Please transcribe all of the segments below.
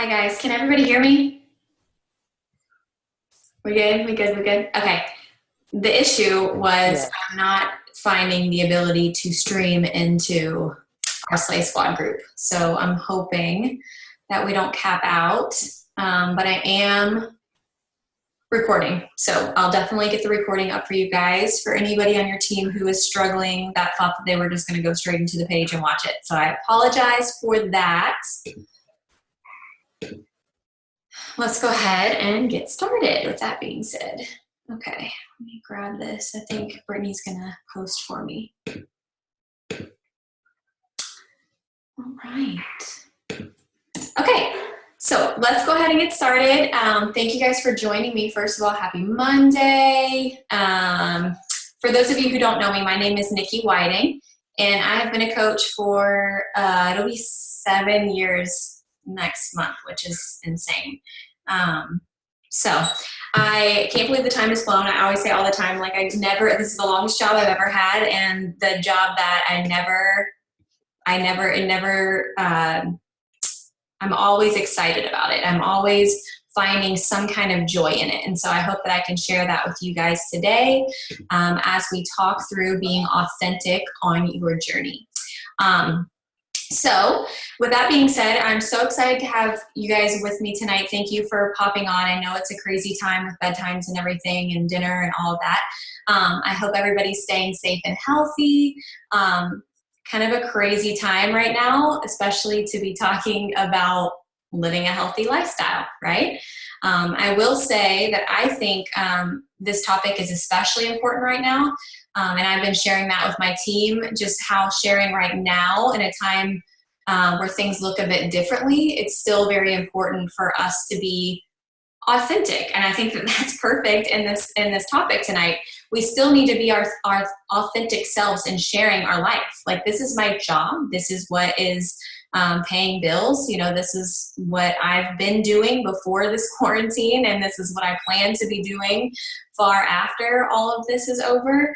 Hi guys, can everybody hear me? We good? We good? We good? Okay. The issue was Yeah. I'm not finding the ability to stream into our Slay Squad group. So I'm hoping that we don't cap out, but I am recording. So I'll definitely get the recording up for you guys. For anybody on your team who is struggling, that thought that they were just going to go straight into the page and watch it. So I apologize for that. Let's go ahead and get started with that being said. Okay, let me grab this. I think Brittany's gonna post for me. All right. Okay, so let's go ahead and get started. Thank you guys for joining me. First of all, happy Monday. For those of you who don't know me, my name is Niki Whiting, and I have been a coach for, it'll be 7 years next month, which is insane. So I can't believe the time has flown. I always say all the time, like this is the longest job I've ever had, and the job that I'm always excited about it. I'm always finding some kind of joy in it. And so I hope that I can share that with you guys today as we talk through being authentic on your journey. So with that being said, I'm so excited to have you guys with me tonight. Thank you for popping on. I know it's a crazy time with bedtimes and everything and dinner and all of that. I hope everybody's staying safe and healthy. Kind of a crazy time right now, especially to be talking about living a healthy lifestyle, right? I will say that I think this topic is especially important right now. And I've been sharing that with my team, just how sharing right now in a time where things look a bit differently, it's still very important for us to be authentic. And I think that that's perfect in this topic tonight. We still need to be our authentic selves in sharing our life. Like, this is my job. This is what is paying bills. You know, this is what I've been doing before this quarantine, and this is what I plan to be doing far after all of this is over.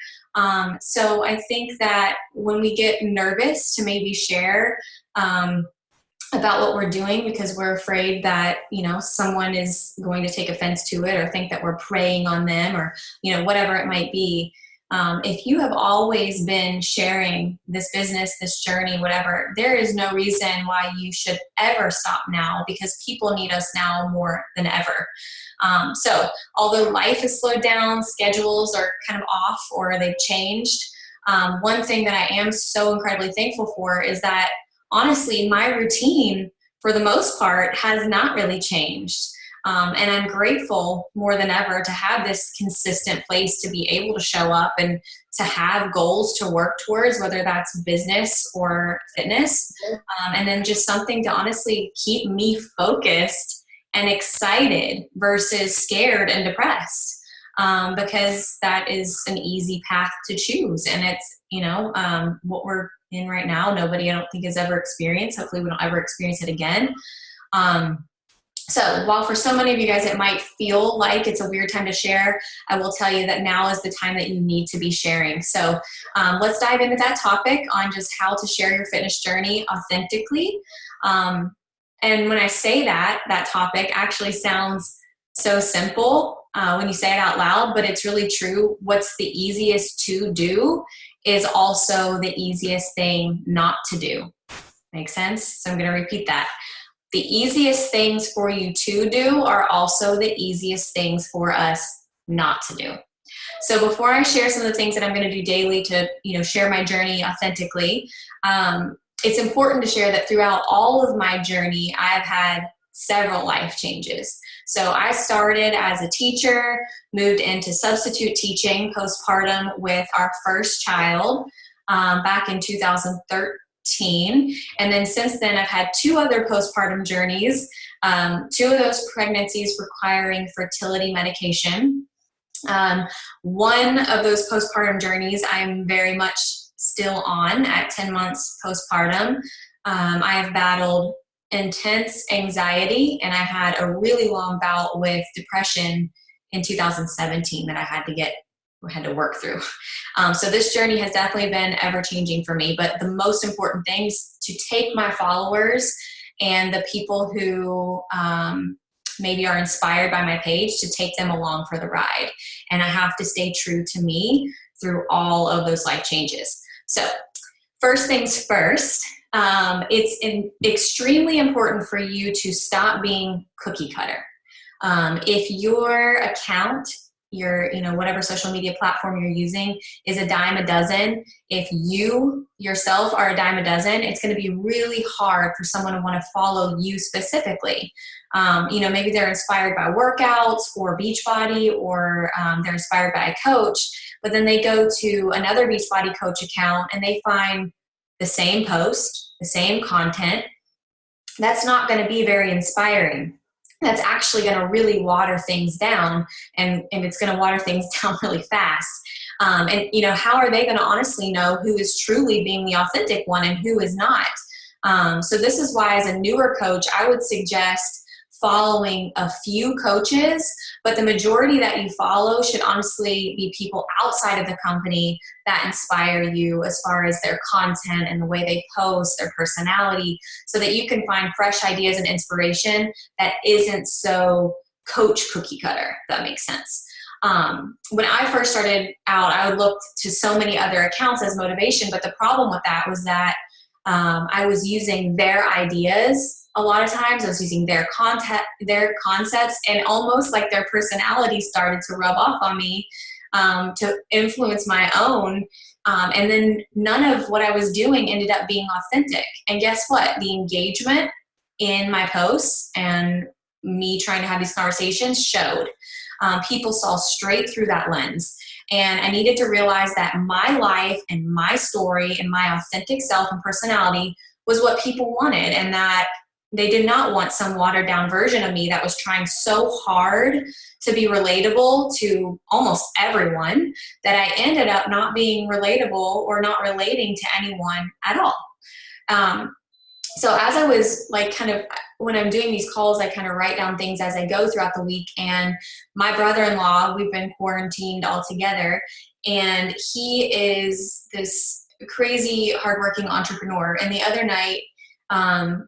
So I think that when we get nervous to maybe share about what we're doing because we're afraid that, you know, someone is going to take offense to it or think that we're preying on them or, you know, whatever it might be. If you have always been sharing this business, this journey, whatever, there is no reason why you should ever stop now, because people need us now more than ever. So although life has slowed down, schedules are kind of off or they've changed, one thing that I am so incredibly thankful for is that, honestly, my routine for the most part has not really changed. And I'm grateful more than ever to have this consistent place to be able to show up and to have goals to work towards, whether that's business or fitness. And then just something to honestly keep me focused and excited versus scared and depressed. Because that is an easy path to choose. And it's, you know, what we're in right now, nobody, I don't think, has ever experienced. Hopefully we don't ever experience it again. So while for so many of you guys it might feel like it's a weird time to share, I will tell you that now is the time that you need to be sharing. So let's dive into that topic on just how to share your fitness journey authentically. And when I say that topic actually sounds so simple when you say it out loud, but it's really true. What's the easiest to do is also the easiest thing not to do. Make sense? So I'm going to repeat that. The easiest things for you to do are also the easiest things for us not to do. So before I share some of the things that I'm going to do daily to, you know, share my journey authentically, it's important to share that throughout all of my journey, I've had several life changes. So I started as a teacher, moved into substitute teaching postpartum with our first child back in 2013. And then since then, I've had 2 other postpartum journeys, 2 of those pregnancies requiring fertility medication. One of those postpartum journeys I'm very much still on at 10 months postpartum. I have battled intense anxiety, and I had a really long bout with depression in 2017 that I had to work through. So this journey has definitely been ever changing for me, but the most important thing is to take my followers and the people who maybe are inspired by my page to take them along for the ride. And I have to stay true to me through all of those life changes. So first things first, it's extremely important for you to stop being cookie cutter. If your account, your, whatever social media platform you're using is a dime a dozen, if you yourself are a dime a dozen, it's going to be really hard for someone to want to follow you specifically. Maybe they're inspired by workouts or Beachbody, or they're inspired by a coach, but then they go to another Beachbody coach account and they find the same post, the same content. That's not going to be very inspiring. That's actually going to really water things down, and it's going to water things down really fast. How are they going to honestly know who is truly being the authentic one and who is not? So this is why, as a newer coach, I would suggest following a few coaches, but the majority that you follow should honestly be people outside of the company that inspire you as far as their content and the way they post, their personality, so that you can find fresh ideas and inspiration that isn't so coach cookie cutter, if that makes sense. When I first started out, I would look to so many other accounts as motivation, but the problem with that was that I was using their ideas. A lot of times I was using their content, their concepts, and almost like their personality started to rub off on me to influence my own. And then none of what I was doing ended up being authentic. And guess what? The engagement in my posts and me trying to have these conversations showed. People saw straight through that lens. And I needed to realize that my life and my story and my authentic self and personality was what people wanted, and that they did not want some watered down version of me that was trying so hard to be relatable to almost everyone that I ended up not being relatable or not relating to anyone at all. So as I was when I'm doing these calls, I kind of write down things as I go throughout the week. And my brother-in-law, we've been quarantined all together, and he is this crazy hardworking entrepreneur. And the other night,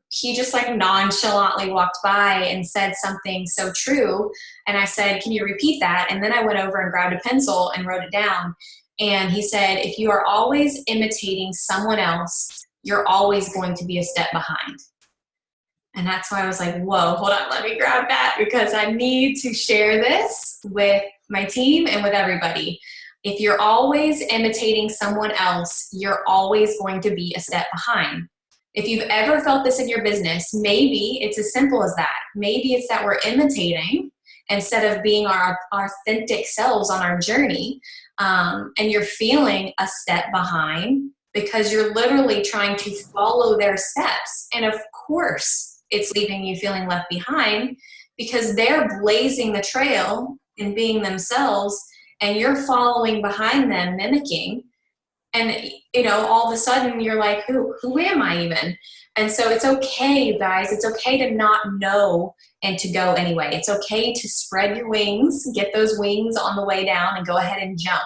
he just nonchalantly walked by and said something so true. And I said, "Can you repeat that?" And then I went over and grabbed a pencil and wrote it down. And he said, "If you are always imitating someone else, you're always going to be a step behind." And that's why I was like, whoa, hold on, let me grab that, because I need to share this with my team and with everybody. If you're always imitating someone else, you're always going to be a step behind. If you've ever felt this in your business, maybe it's as simple as that. Maybe it's that we're imitating instead of being our authentic selves on our journey, and you're feeling a step behind because you're literally trying to follow their steps. And of course, it's leaving you feeling left behind because they're blazing the trail and being themselves, and you're following behind them, mimicking. And, all of a sudden you're like, who am I even? And so it's okay, you guys. It's okay to not know and to go anyway. It's okay to spread your wings, get those wings on the way down, and go ahead and jump.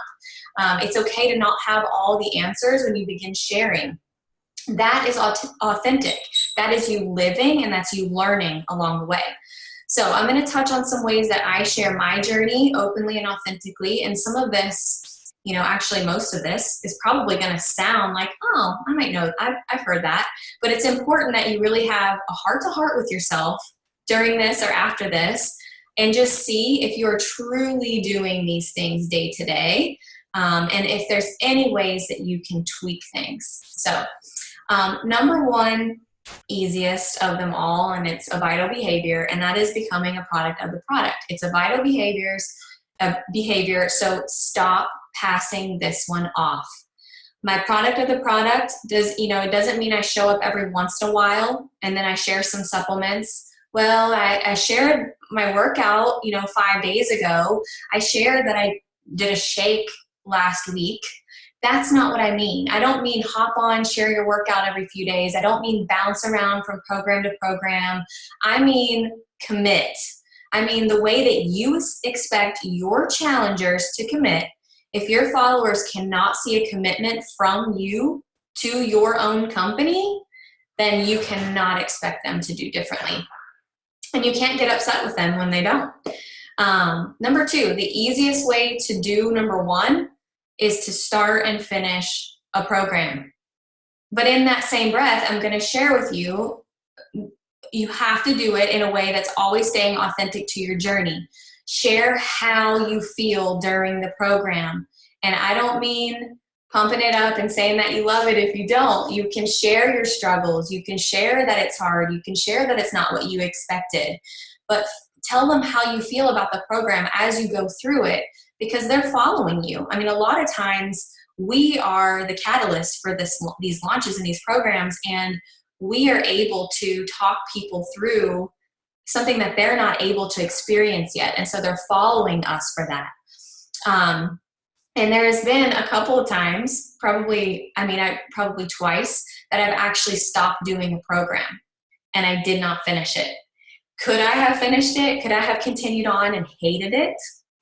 It's okay to not have all the answers when you begin sharing. That is authentic. That is you living, and that's you learning along the way. So I'm going to touch on some ways that I share my journey openly and authentically. And some of this, actually most of this is probably going to sound like, oh, I might know, I've heard that. But it's important that you really have a heart-to-heart with yourself during this or after this, and just see if you're truly doing these things day to day. And if there's any ways that you can tweak things. So number one, easiest of them all, and it's a vital behavior, and that is becoming a product of the product. It's a vital behavior, so stop passing this one off. My product of the product it doesn't mean I show up every once in a while and then I share some supplements. Well, I shared my workout, 5 days ago. I shared that I did a shake last week. That's not what I mean. I don't mean hop on, share your workout every few days. I don't mean bounce around from program to program. I mean commit. I mean the way that you expect your challengers to commit. If your followers cannot see a commitment from you to your own company, then you cannot expect them to do differently. And you can't get upset with them when they don't. Number two, the easiest way to do number one is to start and finish a program. But in that same breath, I'm going to share with you, you have to do it in a way that's always staying authentic to your journey. Share how you feel during the program. And I don't mean pumping it up and saying that you love it if you don't. You can share your struggles. You can share that it's hard. You can share that it's not what you expected. But tell them how you feel about the program as you go through it, because they're following you. I mean, a lot of times we are the catalyst for these launches and these programs, and we are able to talk people through something that they're not able to experience yet. And so they're following us for that. And there's been a couple of times, probably twice, that I've actually stopped doing a program and I did not finish it. Could I have finished it? Could I have continued on and hated it?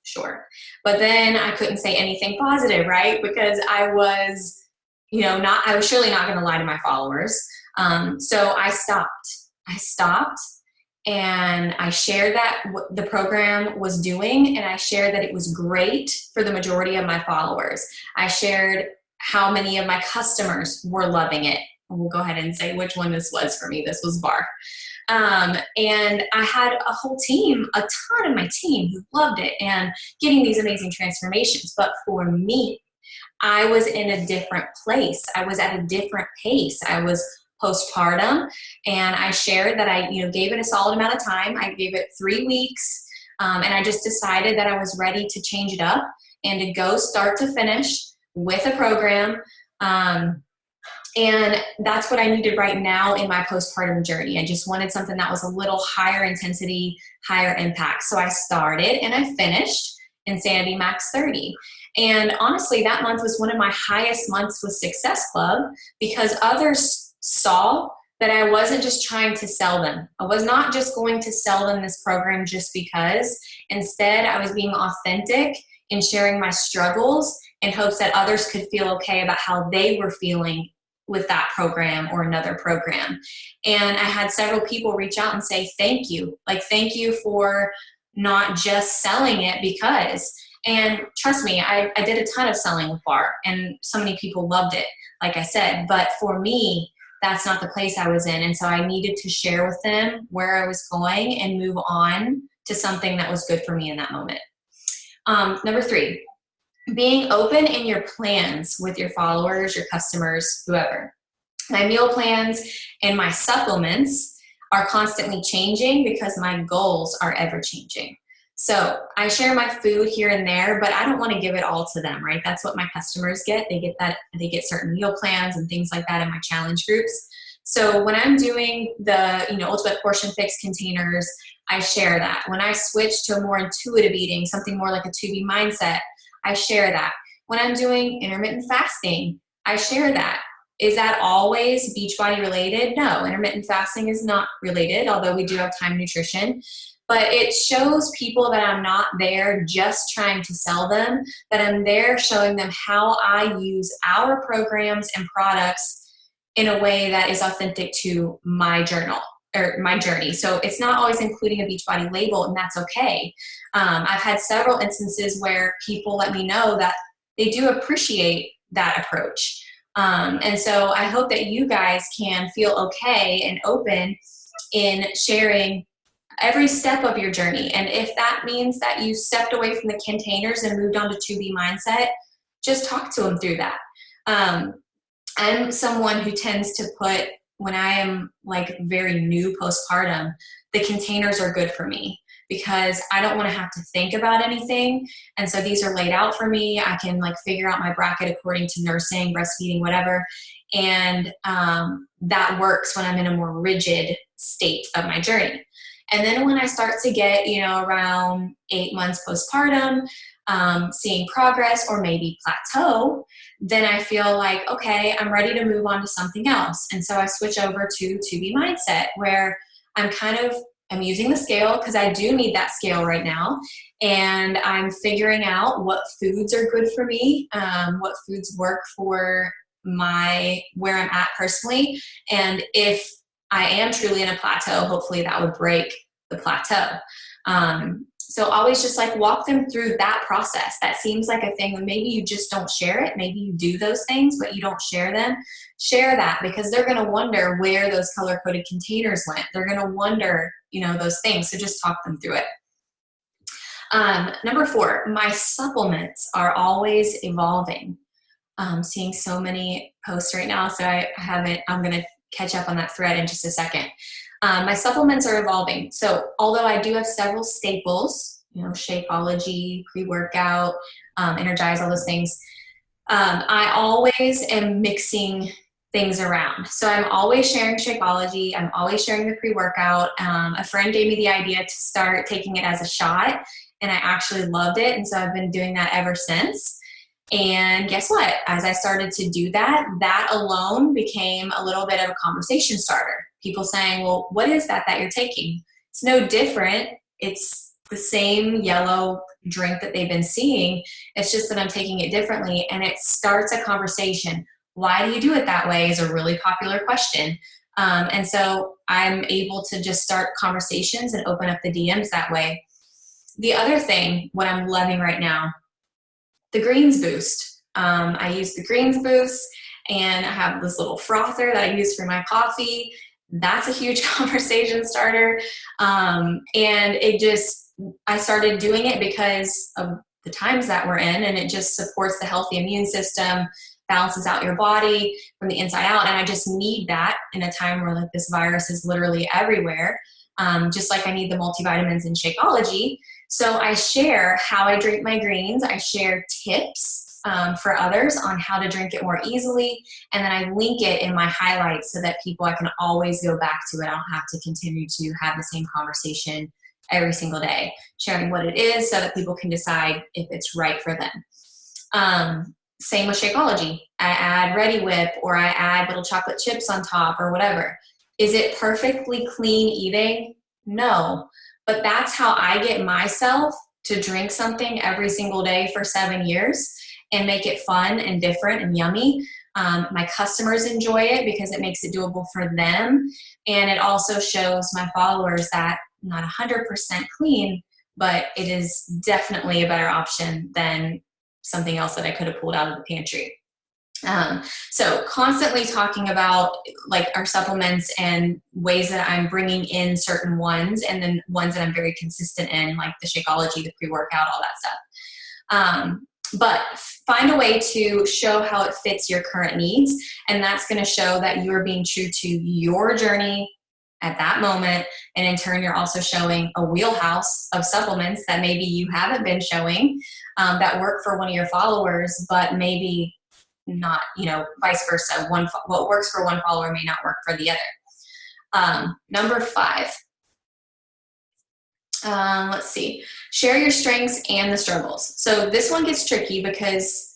Sure. But then I couldn't say anything positive, right? Because I was, I was surely not going to lie to my followers. So I stopped and I shared that what the program was doing, and I shared that it was great for the majority of my followers. I shared how many of my customers were loving it. We'll go ahead and say which one this was for me. This was Bar. And I had a whole team, a ton of my team who loved it and getting these amazing transformations. But for me, I was in a different place. I was at a different pace. I was postpartum, and I shared that I, gave it a solid amount of time. I gave it 3 weeks, and I just decided that I was ready to change it up and to go start to finish with a program. And that's what I needed right now in my postpartum journey. I just wanted something that was a little higher intensity, higher impact. So I started and I finished Insanity Max 30. And honestly, that month was one of my highest months with Success Club, because others saw that I wasn't just trying to sell them. I was not just going to sell them this program just because. Instead, I was being authentic in sharing my struggles in hopes that others could feel okay about how they were feeling with that program or another program. And I had several people reach out and say, thank you. Like, thank you for not just selling it because. And trust me, I did a ton of selling with Bar, and so many people loved it, like I said. But for me, that's not the place I was in. And so I needed to share with them where I was going and move on to something that was good for me in that moment. Number 3, being open in your plans with your followers, your customers, whoever. My meal plans and my supplements are constantly changing because my goals are ever changing. So I share my food here and there, but I don't want to give it all to them, right? That's what my customers get. They get certain meal plans and things like that in my challenge groups. So when I'm doing the, Ultimate Portion Fix containers, I share that. When I switch to a more intuitive eating, something more like a 2B mindset, I share that. When I'm doing intermittent fasting, I share that. Is that always Beachbody related? No, intermittent fasting is not related, although we do have time nutrition. But it shows people that I'm not there just trying to sell them, that I'm there showing them how I use our programs and products in a way that is authentic to my journey. So it's not always including a Beachbody label, and that's okay. I've had several instances where people let me know that they do appreciate that approach. And so I hope that you guys can feel okay and open in sharing every step of your journey. And if that means that you stepped away from the containers and moved on to 2B mindset, just talk to them through that. I'm someone who tends to put, when I am like very new postpartum, the containers are good for me because I don't want to have to think about anything. And so these are laid out for me. I can like figure out my bracket according to nursing, breastfeeding, whatever. And that works when I'm in a more rigid state of my journey. And then when I start to get, around 8 months postpartum, seeing progress or maybe plateau, then I feel like, okay, I'm ready to move on to something else. And so I switch over to 2B mindset, where I'm using the scale because I do need that scale right now. And I'm figuring out what foods are good for me, what foods work for where I'm at personally. And if I am truly in a plateau, hopefully that would break the plateau. So always just like walk them through that process. That seems like a thing that maybe you just don't share it. Maybe you do those things, but you don't share them. Share that, because they're going to wonder where those color-coded containers went. They're going to wonder, those things. So just talk them through it. Number 4, my supplements are always evolving. Seeing so many posts right now, so I'm going to catch up on that thread in just a second. My supplements are evolving. So although I do have several staples, Shakeology, pre-workout, Energize, all those things, I always am mixing things around. So I'm always sharing Shakeology. I'm always sharing the pre-workout. A friend gave me the idea to start taking it as a shot, and I actually loved it. And so I've been doing that ever since. And guess what? As I started to do that, that alone became a little bit of a conversation starter. People saying, well, what is that you're taking? It's no different. It's the same yellow drink that they've been seeing. It's just that I'm taking it differently. And it starts a conversation. Why do you do it that way is a really popular question. And so I'm able to just start conversations and open up the DMs that way. The other thing, what I'm loving right now, the greens boost. I use the greens boost, and I have this little frother that I use for my coffee. That's a huge conversation starter. And I started doing it because of the times that we're in, and it just supports the healthy immune system, balances out your body from the inside out. And I just need that in a time where this virus is literally everywhere. Just like I need the multivitamins and Shakeology. So I share how I drink my greens. I share tips for others on how to drink it more easily. And then I link it in my highlights so that I can always go back to it. I don't have to continue to have the same conversation every single day, sharing what it is so that people can decide if it's right for them. Same with Shakeology. I add Ready Whip, or I add little chocolate chips on top, or whatever. Is it perfectly clean eating? No. But that's how I get myself to drink something every single day for 7 years and make it fun and different and yummy. My customers enjoy it because it makes it doable for them. And it also shows my followers that not 100% clean, but it is definitely a better option than something else that I could have pulled out of the pantry. So constantly talking about our supplements and ways that I'm bringing in certain ones, and then ones that I'm very consistent in, like the Shakeology, the pre-workout, all that stuff. But find a way to show how it fits your current needs. And that's going to show that you're being true to your journey at that moment. And in turn, you're also showing a wheelhouse of supplements that maybe you haven't been showing that work for one of your followers, but maybe not, vice versa. What works for one follower may not work for the other. Number 5, let's see, share your strengths and the struggles. So this one gets tricky because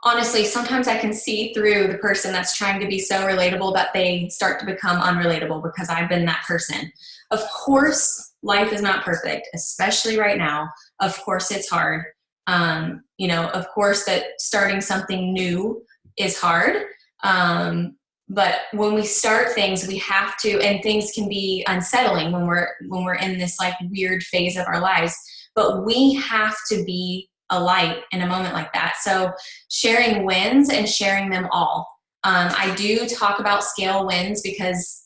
honestly, sometimes I can see through the person that's trying to be so relatable that they start to become unrelatable, because I've been that person. Of course, life is not perfect, especially right now. Of course, it's hard. Of course that starting something new is hard. But when we start things, we have to, and things can be unsettling when we're in this weird phase of our lives, but we have to be a light in a moment like that. So sharing wins and sharing them all. I do talk about scale wins because,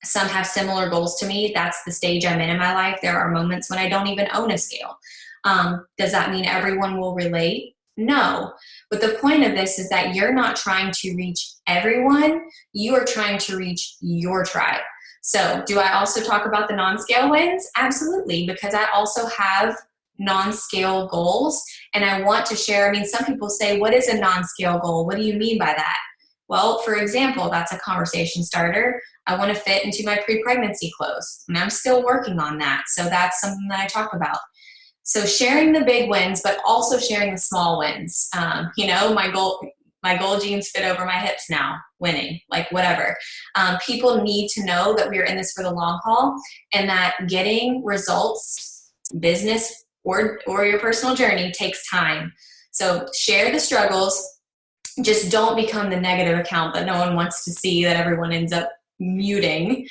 some have similar goals to me. That's the stage I'm in my life. There are moments when I don't even own a scale. Does that mean everyone will relate? No. But the point of this is that you're not trying to reach everyone. You are trying to reach your tribe. So do I also talk about the non-scale wins? Absolutely, because I also have non-scale goals, and I want to share. Some people say, what is a non-scale goal? What do you mean by that? Well, for example, that's a conversation starter. I want to fit into my pre-pregnancy clothes, and I'm still working on that. So that's something that I talk about. So sharing the big wins, but also sharing the small wins. My gold jeans fit over my hips now, winning, whatever. People need to know that we are in this for the long haul, and that getting results, business or your personal journey, takes time. So share the struggles, just don't become the negative account that no one wants to see, that everyone ends up muting.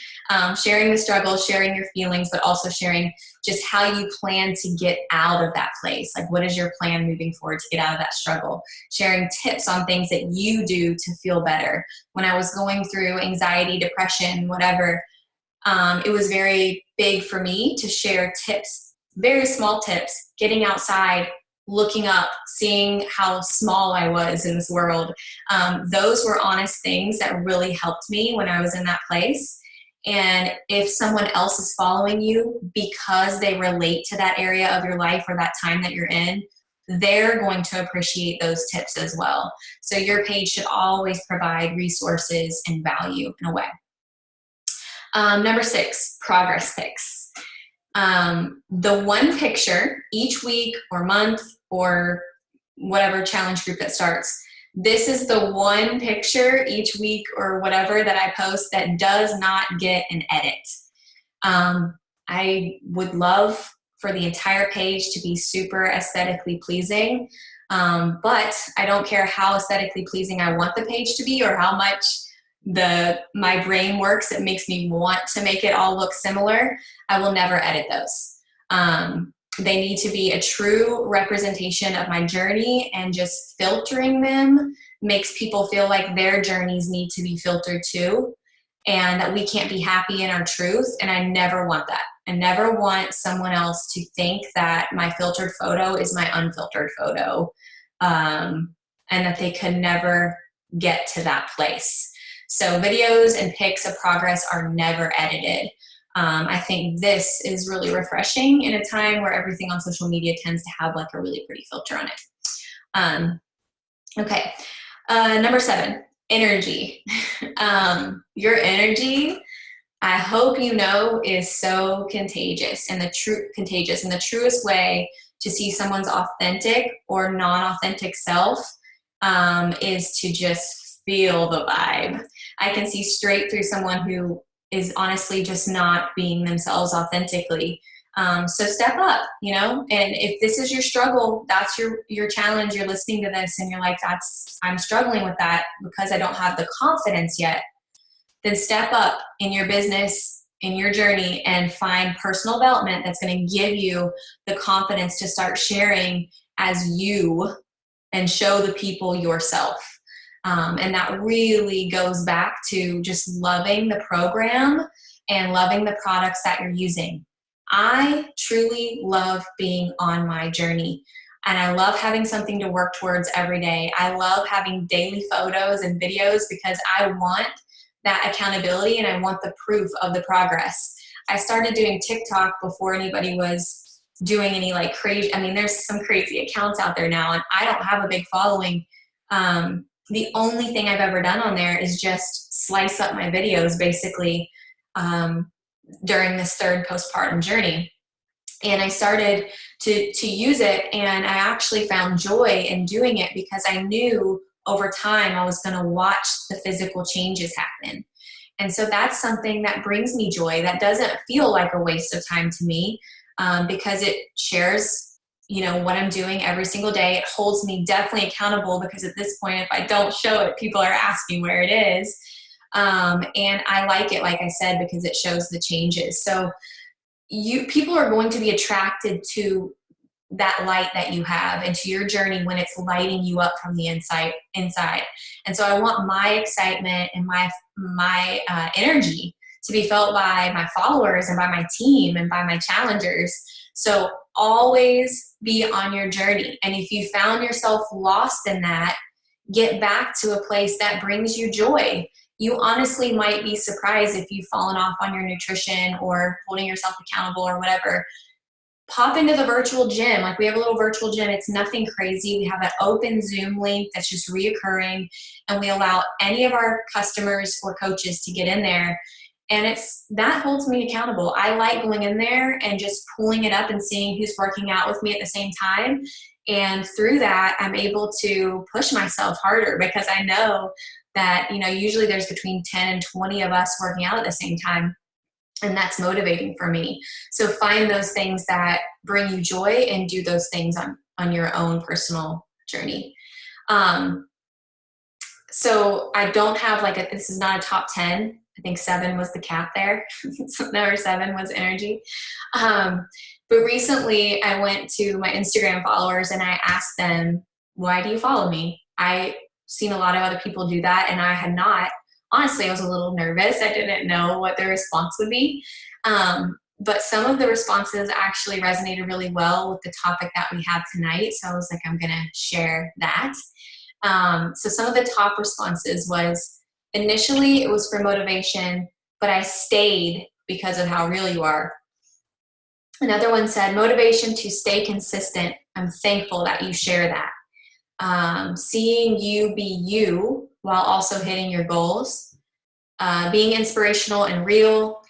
Sharing the struggle, sharing your feelings, but also sharing just how you plan to get out of that place. Like, what is your plan moving forward to get out of that struggle? Sharing tips on things that you do to feel better. When I was going through anxiety, depression, whatever, it was very big for me to share tips, very small tips, getting outside, looking up, seeing how small I was in this world. Those were honest things that really helped me when I was in that place. And if someone else is following you because they relate to that area of your life or that time that you're in, they're going to appreciate those tips as well. So your page should always provide resources and value in a way. Number 6, progress pics. The one picture each week or month or whatever challenge group that starts, this is the one picture each week or whatever that I post that does not get an edit. I would love for the entire page to be super aesthetically pleasing, but I don't care how aesthetically pleasing I want the page to be or how much my brain works. It makes me want to make it all look similar. I will never edit those. They need to be a true representation of my journey, and just filtering them makes people feel like their journeys need to be filtered too, and that we can't be happy in our truth. And I never want that. I never want someone else to think that my filtered photo is my unfiltered photo, and that they could never get to that place. So videos and pics of progress are never edited. I think this is really refreshing in a time where everything on social media tends to have like a really pretty filter on it. Okay. Number 7, energy. Your energy, I hope you know, is so contagious, and the truest way to see someone's authentic or non-authentic self is to just feel the vibe. I can see straight through someone who is honestly just not being themselves authentically. So step up, and if this is your struggle, that's your challenge, you're listening to this and you're like, I'm struggling with that because I don't have the confidence yet, then step up in your business, in your journey, and find personal development that's going to give you the confidence to start sharing as you and show the people yourself. And that really goes back to just loving the program and loving the products that you're using. I truly love being on my journey, and I love having something to work towards every day. I love having daily photos and videos because I want that accountability and I want the proof of the progress. I started doing TikTok before anybody was doing any like crazy, there's some crazy accounts out there now, and I don't have a big following. The only thing I've ever done on there is just slice up my videos basically during this third postpartum journey. And I started to use it, and I actually found joy in doing it because I knew over time I was going to watch the physical changes happen. And so that's something that brings me joy. That doesn't feel like a waste of time to me because it shares what I'm doing every single day. It holds me definitely accountable because at this point, if I don't show it, people are asking where it is. And I like it, like I said, because it shows the changes. So people are going to be attracted to that light that you have and to your journey when it's lighting you up from the inside. And so I want my excitement and my energy to be felt by my followers and by my team and by my challengers. So always be on your journey. And if you found yourself lost in that, get back to a place that brings you joy. You honestly might be surprised if you've fallen off on your nutrition or holding yourself accountable or whatever. Pop into the virtual gym. Like, we have a little virtual gym. It's nothing crazy. We have an open Zoom link that's just reoccurring, and we allow any of our customers or coaches to get in there. And that holds me accountable. I like going in there and just pulling it up and seeing who's working out with me at the same time. And through that, I'm able to push myself harder because I know that, usually there's between 10 and 20 of us working out at the same time. And that's motivating for me. So find those things that bring you joy and do those things on your own personal journey. So I don't have like this is not a top 10. I think 7 was the cap there. So number 7 was energy. But recently I went to my Instagram followers and I asked them, why do you follow me? I seen a lot of other people do that and I had not. Honestly, I was a little nervous. I didn't know what their response would be. But some of the responses actually resonated really well with the topic that we have tonight. So I was like, I'm going to share that. So some of the top responses was, initially it was for motivation, but I stayed because of how real you are. Another one said, motivation to stay consistent. I'm thankful that you share that. Seeing you be you while also hitting your goals. Being inspirational and real.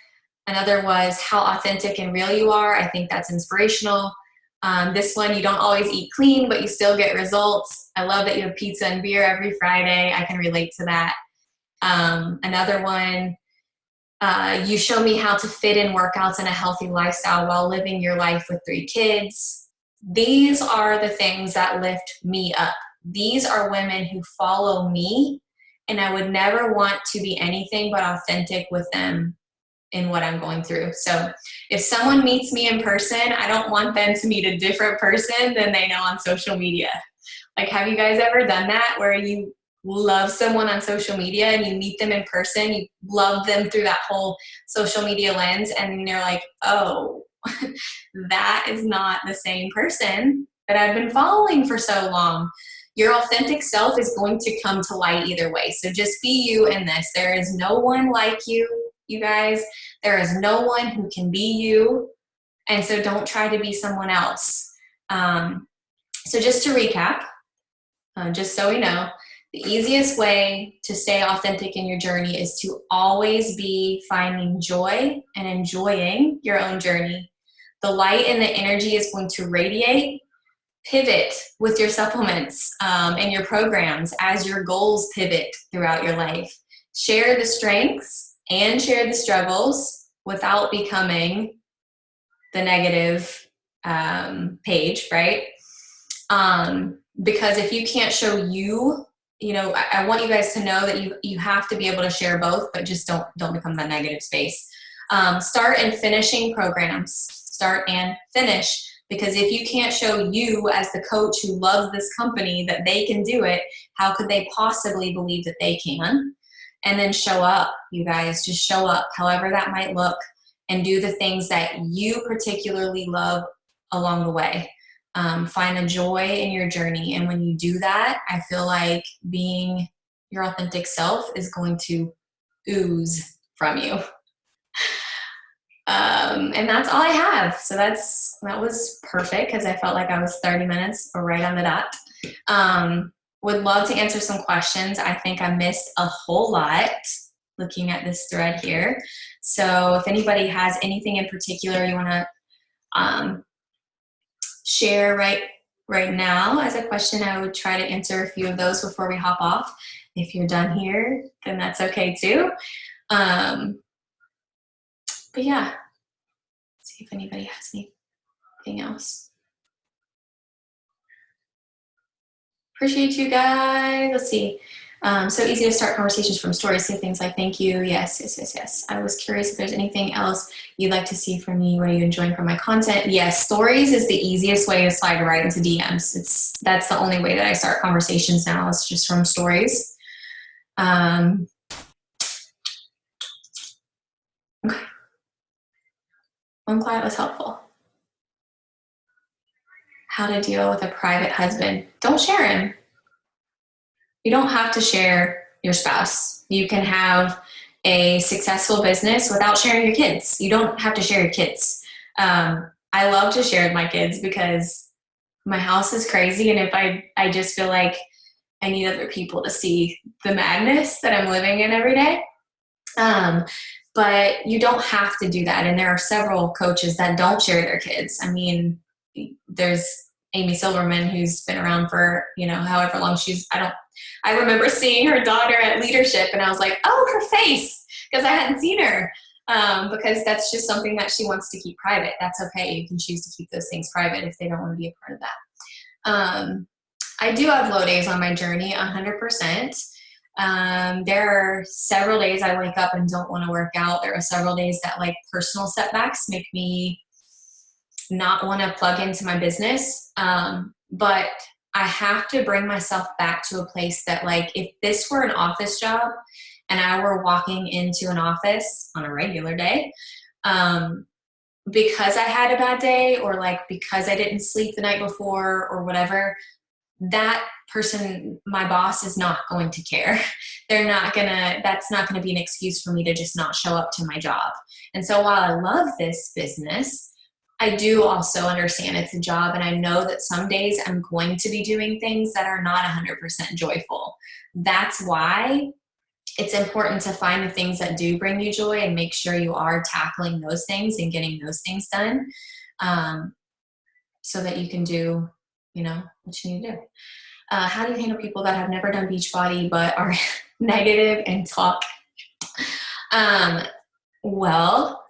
Another was how authentic and real you are. I think that's inspirational. This one, you don't always eat clean, but you still get results. I love that you have pizza and beer every Friday. I can relate to that. Another one, you show me how to fit in workouts and a healthy lifestyle while living your life with 3 kids. These are the things that lift me up. These are women who follow me, and I would never want to be anything but authentic with them in what I'm going through. So if someone meets me in person, I don't want them to meet a different person than they know on social media. Like, have you guys ever done that where you love someone on social media and you meet them in person, you love them through that whole social media lens, and you're like, oh, that is not the same person that I've been following for so long. Your authentic self is going to come to light either way. So just be you in this. There is no one like you, you guys. There is no one who can be you. And so don't try to be someone else. So just to recap, just so we know, the easiest way to stay authentic in your journey is to always be finding joy and enjoying your own journey. The light and the energy is going to radiate. Pivot with your supplements and your programs as your goals pivot throughout your life. Share the strengths and share the struggles without becoming the negative page, right? Because if you can't show you, I want you guys to know that you have to be able to share both, but just don't become that negative space. Start and finishing programs. Start and finish. Because if you can't show you as the coach who loves this company that they can do it, how could they possibly believe that they can? And then show up, you guys. Just show up, however that might look, and do the things that you particularly love along the way. Find the joy in your journey. And when you do that, I feel like being your authentic self is going to ooze from you. And that's all I have. So that was perfect because I felt like I was 30 minutes or right on the dot. Would love to answer some questions. I think I missed a whole lot looking at this thread here. So if anybody has anything in particular you want to share right now as a question, I would try to answer a few of those before we hop off. If you're done here, then that's okay too. But yeah, see if anybody has anything else. Appreciate you guys. Let's see. So easy to start conversations from stories. Say things like, thank you. Yes. I was curious if there's anything else you'd like to see from me. What are you enjoying from my content? Yes, stories is the easiest way to slide right into DMs. That's the only way that I start conversations now. It's just from stories. Okay. I'm glad it was helpful. How to deal with a private husband. Don't share him. You don't have to share your spouse. You can have a successful business without sharing your kids. You don't have to share your kids. I love to share with my kids because my house is crazy, and if I just feel like I need other people to see the madness that I'm living in every day. But you don't have to do that. And there are several coaches that don't share their kids. I mean, there's Amy Silverman, who's been around for, however long I remember seeing her daughter at leadership and I was like, oh, her face, because I hadn't seen her. Because that's just something that she wants to keep private. That's okay. You can choose to keep those things private if they don't want to be a part of that. I do have low days on my journey, 100%. There are several days I wake up and don't want to work out. There are several days that like personal setbacks make me not want to plug into my business. But I have to bring myself back to a place that like, if this were an office job and I were walking into an office on a regular day, because I had a bad day or like because I didn't sleep the night before or whatever, that person, my boss, is not going to care. That's not gonna be an excuse for me to just not show up to my job. And so while I love this business, I do also understand it's a job, and I know that some days I'm going to be doing things that are not 100% joyful. That's why it's important to find the things that do bring you joy and make sure you are tackling those things and getting those things done, so that you can do, what you need to do. How do you handle people that have never done Beachbody but are negative and talk? Well,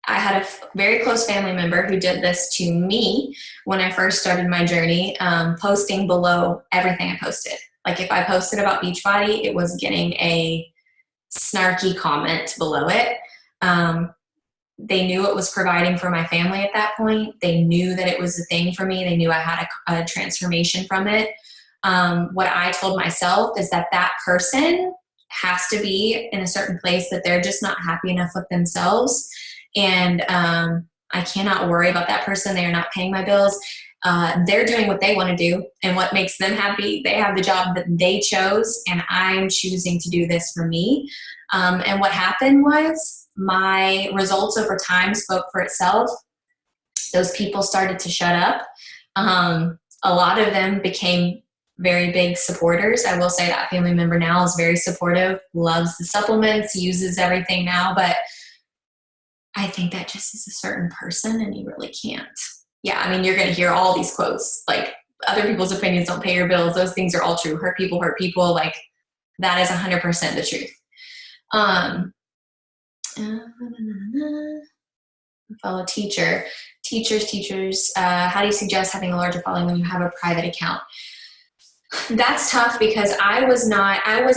I had a very close family member who did this to me when I first started my journey, posting below everything I posted. Like if I posted about Beachbody, it was getting a snarky comment below it. They knew it was providing for my family at that point. They knew that it was a thing for me. They knew I had a transformation from it. What I told myself is that person has to be in a certain place that they're just not happy enough with themselves. And I cannot worry about that person. They are not paying my bills. They're doing what they want to do and what makes them happy. They have the job that they chose, and I'm choosing to do this for me. And what happened was my results over time spoke for itself. Those people started to shut up. A lot of them became very big supporters. I will say that family member now is very supportive, loves the supplements, uses everything now, but I think that just is a certain person and you really can't. Yeah, I mean, you're going to hear all these quotes, like other people's opinions don't pay your bills. Those things are all true. Hurt people. Like that is 100% the truth. Fellow teachers, how do you suggest having a larger following when you have a private account? That's tough because I was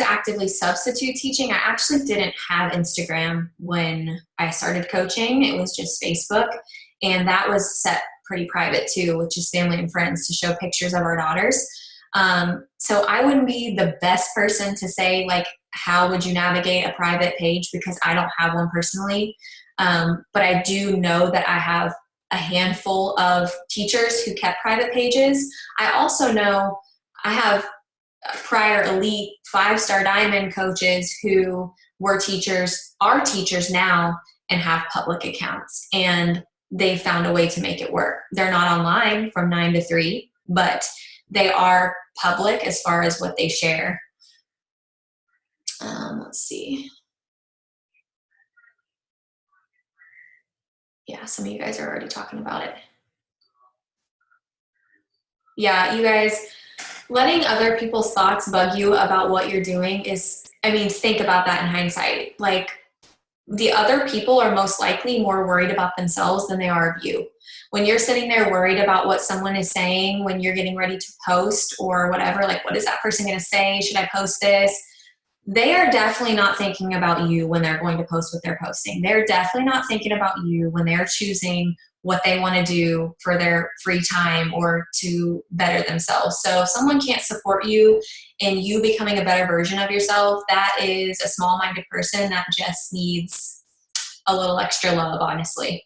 actively substitute teaching. I actually didn't have Instagram when I started coaching. It was just Facebook, and that was set pretty private too, with just family and friends to show pictures of our daughters. So I wouldn't be the best person to say like, how would you navigate a private page, because I don't have one personally. But I do know that I have a handful of teachers who kept private pages. I also know I have prior elite 5-star diamond coaches who are teachers now and have public accounts, and they found a way to make it work. They're not online from 9 to 3, but they are public as far as what they share. Let's see. Yeah, some of you guys are already talking about it. Yeah, you guys, letting other people's thoughts bug you about what you're doing think about that in hindsight. Like, the other people are most likely more worried about themselves than they are of you. When you're sitting there worried about what someone is saying, when you're getting ready to post or whatever, like, what is that person going to say? Should I post this? They are definitely not thinking about you when they're going to post what they're posting. They're definitely not thinking about you when they're choosing what they want to do for their free time or to better themselves. So if someone can't support you in you becoming a better version of yourself, that is a small-minded person that just needs a little extra love, honestly.